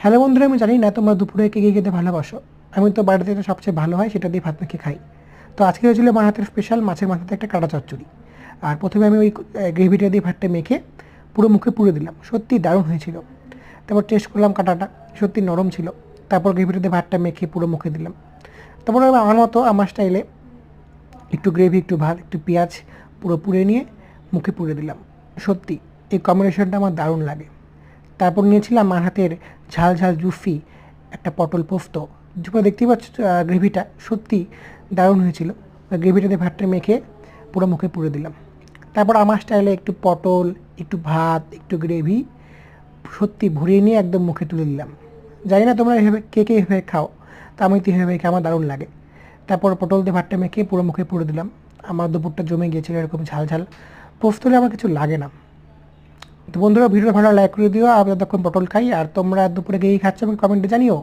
Hello বন্ধুরা, আমি জানি না তোমরা দুপুরে কে কে খেতে ভালোবাসো। আমি তো বাড়িতে যেটা সবচেয়ে ভালো হয় সেটা দিয়ে ভাত মেখে খাই। তো আজকে হয়েছিল মা হাতের স্পেশাল মাছের মাথাতে একটা কাটা চচ্চড়ি। আর প্রথমে আমি ওই গ্রেভিটা দিয়ে ভাতটা মেখে পুরো মুখে পুরে দিলাম, সত্যি দারুণ হয়েছিল। তারপর টেস্ট করলাম, কাটাটা সত্যি নরম ছিল। তারপর গ্রেভিটা দিয়ে ভাতটা মেখে পুরো মুখে দিলাম। তারপর আমি আমার মতো আমার স্টাইলে একটু গ্রেভি, একটু ভাত, একটু পেঁয়াজ পুরো পুড়ে নিয়ে মুখে পুড়ে দিলাম। সত্যি এই কম্বিনেশনটা আমার দারুণ লাগে। তারপর নিয়েছিলাম মার হাতের ঝাল ঝাল জুফি একটা পটল পোস্ত। তোমরা দেখতেই পাচ্ছ গ্রেভিটা সত্যি দারুণ হয়েছিল। গ্রেভিটাতে ভাতটা মেখে পুরো মুখে পুরে দিলাম। তারপর আমার স্টাইলে একটু পটল, একটু ভাত, একটু গ্রেভি সত্যি ভরিয়ে নিয়ে একদম মুখে তুলে দিলাম। জানি না তোমরা এভাবে কে কে এভাবে খাও, তা আমি তো এভাবে খেয়ে আমার দারুণ লাগে। তারপর পটল দিয়ে ভাতটা মেখে পুরো মুখে পুরে দিলাম। আমার দুপুরটা জমে গিয়েছিল এরকম ঝাল ঝাল পোস্ত হলে আমার কিছু লাগে না। তো বন্ধুরা, ভিডিও ভালো লাইক করে দিও। আমি যতক্ষণ পটল খাই, আর তোমরা দুপুরে গিয়ে খাচ্ছ আমাকে কমেন্টে জানিও।